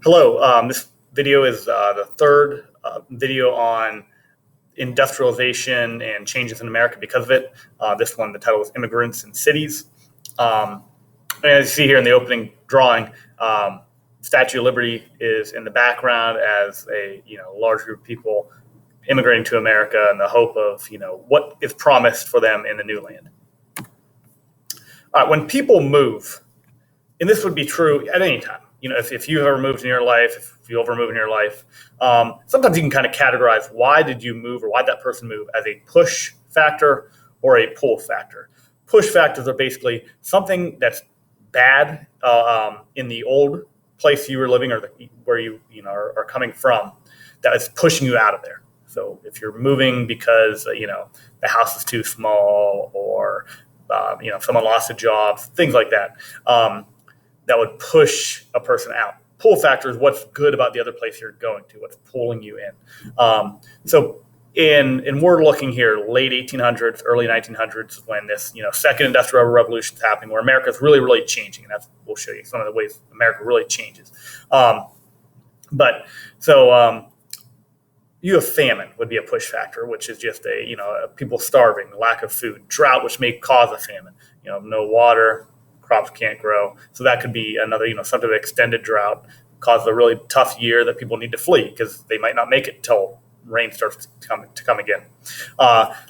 Hello. This video is the third video on industrialization and changes in America because of it. This one, the title is Immigrants in Cities. Um, and as you see here in the opening drawing, Statue of Liberty is in the background as a large group of people immigrating to America in the hope of what is promised for them in the new land. All right, when people move, and this would be true at any time. If you've ever moved in your life, if you ever move in your life, sometimes you can kind of categorize why did you move or why did that person move as a push factor or a pull factor. Push factors are basically something that's bad in the old place you were living or where you are coming from that is pushing you out of there. So if you're moving because the house is too small or someone lost a job, things like that. That would push a person out. Pull factor is what's good about the other place you're going to, what's pulling you in. So we're looking here, late 1800s, early 1900s, when this second industrial revolution is happening, where America is really, really changing, and we'll show you some of the ways America really changes. You have famine would be a push factor, which is just people starving, lack of food, drought, which may cause a famine. No water. Crops can't grow. So that could be another, some sort of extended drought, causes a really tough year that people need to flee because they might not make it until rain starts to come again.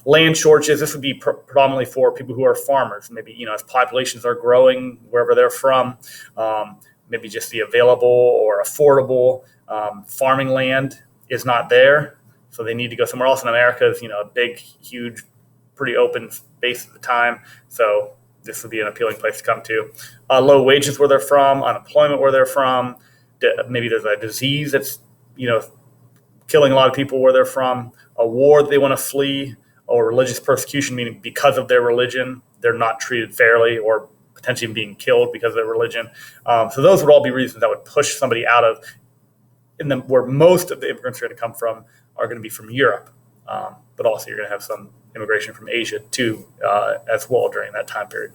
Land shortages, this would be predominantly for people who are farmers. Maybe, as populations are growing wherever they're from, maybe just the available or affordable farming land is not there. So they need to go somewhere else. In America is, a big, huge, pretty open space at the time. So this would be an appealing place to come to. Low wages where they're from, unemployment where they're from. Maybe there's a disease that's, killing a lot of people where they're from. A war that they want to flee, or religious persecution, meaning because of their religion, they're not treated fairly or potentially being killed because of their religion. So those would all be reasons that would push somebody out of, where most of the immigrants are going to come from are going to be from Europe. But also you're going to have some immigration from Asia too, as well during that time period.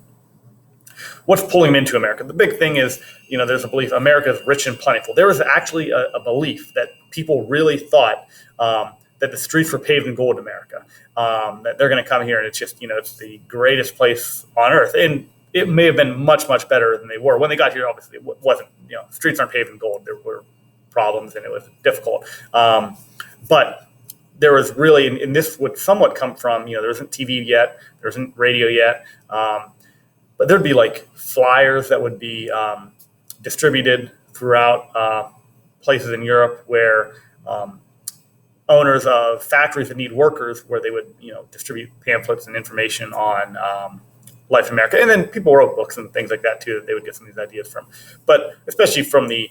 What's pulling them into America? The big thing is, there's a belief America is rich and plentiful. There was actually a belief that people really thought that the streets were paved in gold in America, that they're going to come here and it's just, it's the greatest place on earth. And it may have been much, much better than they were. When they got here, obviously, it wasn't, streets aren't paved in gold. There were problems and it was difficult. But there was really, and this would somewhat come from, there isn't TV yet, there isn't radio yet, but there'd be like flyers that would be distributed throughout places in Europe where owners of factories that need workers, where they would, distribute pamphlets and information on life in America. And then people wrote books and things like that too, that they would get some of these ideas from. But especially from the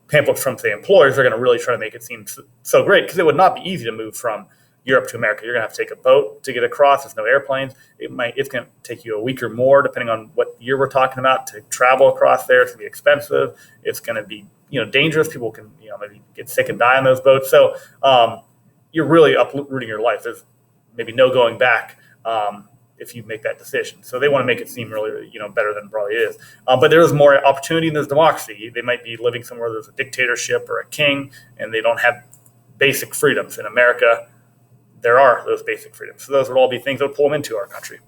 pamphlets from, say, employers, they're going to really try to make it seem so great, because it would not be easy to move from Europe to America. You're going to have to take a boat to get across. There's no airplanes. It's going to take you a week or more, depending on what year we're talking about, to travel across there. It's going to be expensive. It's going to be dangerous. People can maybe get sick and die on those boats. So you're really uprooting your life. There's maybe no going back if you make that decision. So they want to make it seem really, better than it probably is. But there is more opportunity and there's democracy. They might be living somewhere there's a dictatorship or a king, and they don't have basic freedoms. In America, there are those basic freedoms. So those would all be things that would pull them into our country.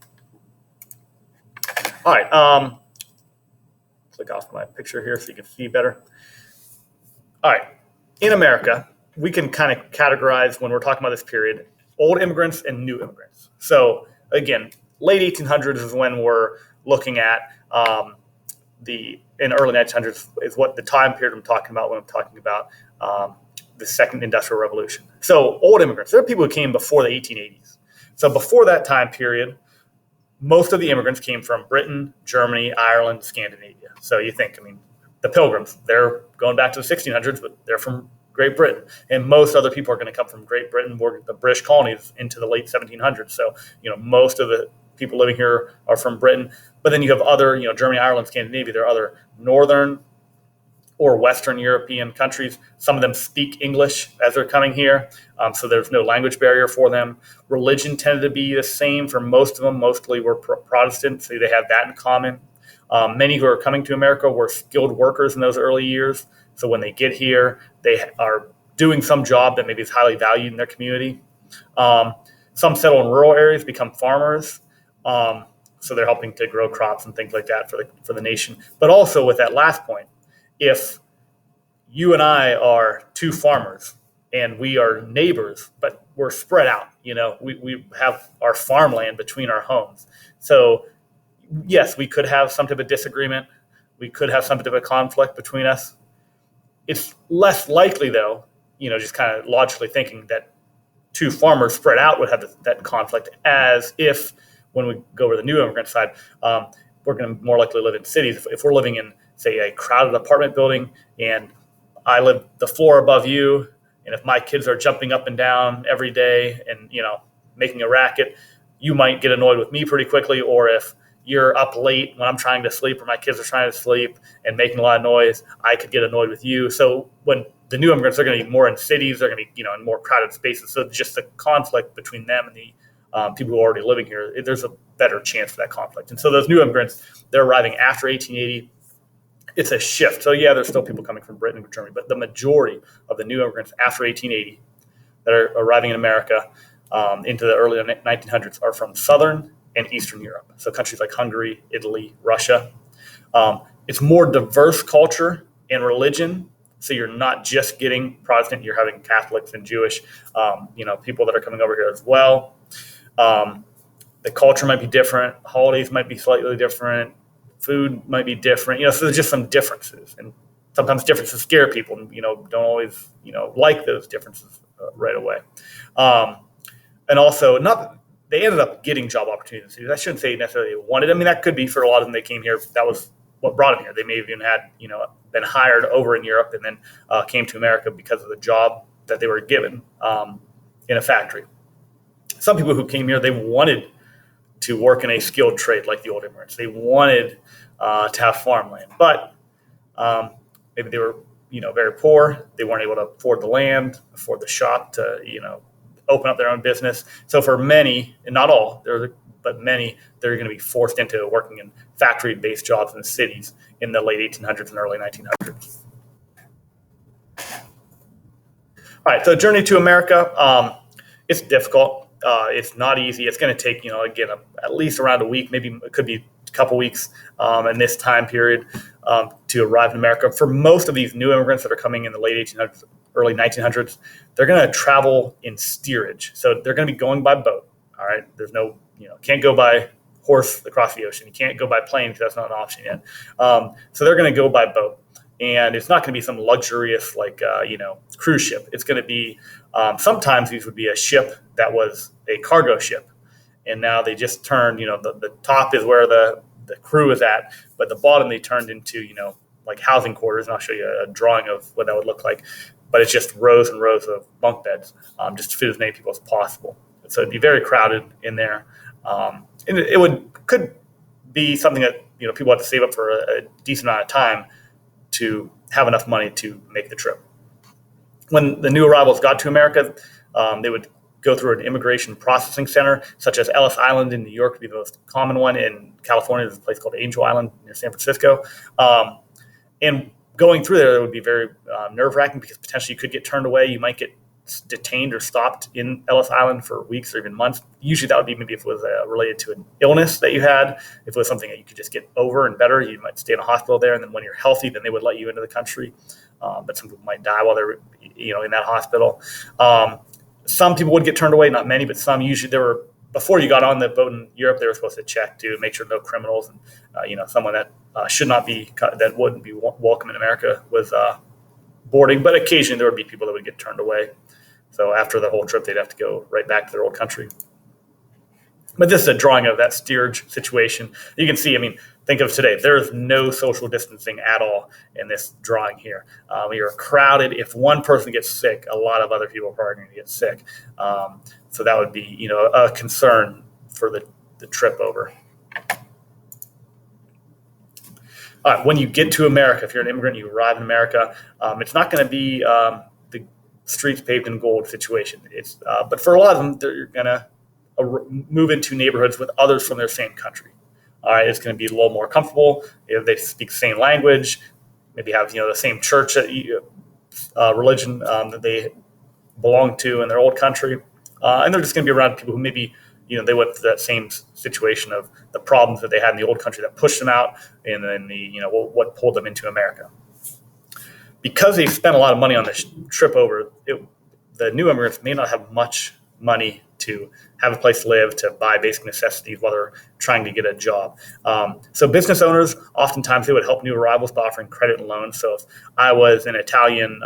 All right. Click off my picture here so you can see better. All right. In America, we can kind of categorize, when we're talking about this period, old immigrants and new immigrants. So again, late 1800s is when we're looking at in early 1900s is what the time period I'm talking about when I'm talking about the second industrial revolution. So old immigrants, there are people who came before the 1880s. So before that time period, most of the immigrants came from Britain, Germany, Ireland, Scandinavia. So you think, the Pilgrims, they're going back to the 1600s, but they're from Great Britain. And most other people are going to come from Great Britain, or the British colonies, into the late 1700s. So, most of the people living here are from Britain. But then you have other, Germany, Ireland, Scandinavia. There are other northern or Western European countries. Some of them speak English as they're coming here, so there's no language barrier for them. Religion tended to be the same for most of them. Mostly were Protestant, so they have that in common. Many who are coming to America were skilled workers in those early years, So when they get here, they are doing some job that maybe is highly valued in their community. Some settle in rural areas, become farmers. So they're helping to grow crops and things like that for the nation. But also with that last point, if you and I are two farmers and we are neighbors, but we're spread out, we have our farmland between our homes. So yes, we could have some type of disagreement. We could have some type of conflict between us. It's less likely, though, just kind of logically thinking that two farmers spread out would have that conflict, as if when we go over the new immigrant side, we're going to more likely live in cities. If we're living in, say, a crowded apartment building and I live the floor above you, and if my kids are jumping up and down every day and, making a racket, you might get annoyed with me pretty quickly. Or if you're up late when I'm trying to sleep or my kids are trying to sleep and making a lot of noise, I could get annoyed with you. So when the new immigrants are going to be more in cities, they're going to be, in more crowded spaces. So just the conflict between them and the people who are already living here, there's a better chance for that conflict. And so those new immigrants, they're arriving after 1880. It's a shift. So yeah, there's still people coming from Britain and Germany, but the majority of the new immigrants after 1880 that are arriving in America into the early 1900s are from Southern and Eastern Europe. So countries like Hungary, Italy, Russia. It's more diverse culture and religion. So you're not just getting Protestant, you're having Catholics and Jewish, people that are coming over here as well. The culture might be different. Holidays might be slightly different. Food might be different. So there's just some differences. And sometimes differences scare people and, don't always, like those differences right away. And also, they ended up getting job opportunities. I shouldn't say necessarily they wanted. I mean, that could be for a lot of them. They came here. That was what brought them here. They may have even had, been hired over in Europe and then came to America because of the job that they were given in a factory. Some people who came here, they wanted to work in a skilled trade like the old immigrants. They wanted to have farmland, but maybe they were, very poor. They weren't able to afford the land, afford the shop to, open up their own business. So for many, and not all, but many, they're going to be forced into working in factory-based jobs in the cities in the late 1800s and early 1900s. All right, so journey to America, it's difficult. It's not easy. It's going to take, again, at least around a week, maybe it could be a couple weeks in this time period to arrive in America. For most of these new immigrants that are coming in the late 1800s, early 1900s, they're going to travel in steerage. So they're going to be going by boat. All right. There's no, can't go by horse across the ocean. You can't go by plane because that's not an option yet. So they're going to go by boat. And it's not going to be some luxurious, cruise ship. It's going to be, sometimes these would be a ship that was a cargo ship. And now they just turned, the top is where the crew is at, but the bottom they turned into, like housing quarters. And I'll show you a drawing of what that would look like. But it's just rows and rows of bunk beds, just to fit as many people as possible. So it'd be very crowded in there. And it could be something that, people have to save up for a decent amount of time to have enough money to make the trip. When the new arrivals got to America, they would go through an immigration processing center, such as Ellis Island in New York would be the most common one. In California, there's a place called Angel Island near San Francisco. And going through there would be very nerve-wracking because potentially you could get turned away. You might get detained or stopped in Ellis Island for weeks or even months. Usually that would be maybe if it was related to an illness that you had. If it was something that you could just get over and better, you might stay in a hospital there. And then when you're healthy, then they would let you into the country. But some people might die while they're in that hospital. Some people would get turned away, not many, but some. Usually there were, before you got on the boat in Europe, they were supposed to check to make sure no criminals and someone that should not be, that wouldn't be welcome in America was boarding. But occasionally there would be people that would get turned away. So after the whole trip, they'd have to go right back to their old country. But this is a drawing of that steerage situation. You can see, think of today. There is no social distancing at all in this drawing here. We are crowded. If one person gets sick, a lot of other people are probably going to get sick. So that would be, a concern for the trip over. When you get to America, if you're an immigrant, you arrive in America, it's not going to be the streets paved in gold situation. But for a lot of them, they're going to move into neighborhoods with others from their same country. All right, it's going to be a little more comfortable. They speak the same language. maybe have the same church that religion that they belong to in their old country, and they're just going to be around people who maybe they went through that same situation of the problems that they had in the old country that pushed them out, and then what pulled them into America. Because they spent a lot of money on this trip over, the new immigrants may not have much money to have a place to live, to buy basic necessities while they're trying to get a job. So business owners, oftentimes they would help new arrivals by offering credit and loans. So if I was an Italian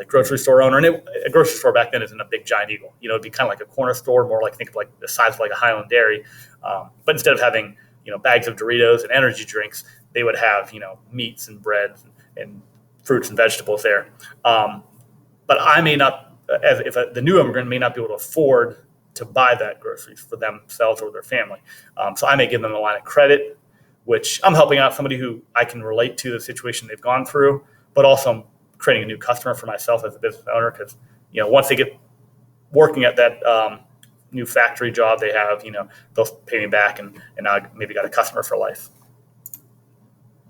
grocery store owner, and a grocery store back then isn't a big giant eagle, it'd be kind of like a corner store, more like think of like the size of like a Highland Dairy. But instead of having bags of Doritos and energy drinks, they would have meats and breads and fruits and vegetables there. But I may not, the new immigrant may not be able to afford to buy that groceries for themselves or their family. So I may give them a line of credit, which I'm helping out somebody who I can relate to the situation they've gone through, but also I'm creating a new customer for myself as a business owner, because once they get working at that new factory job they have, they'll pay me back, and now I maybe got a customer for life.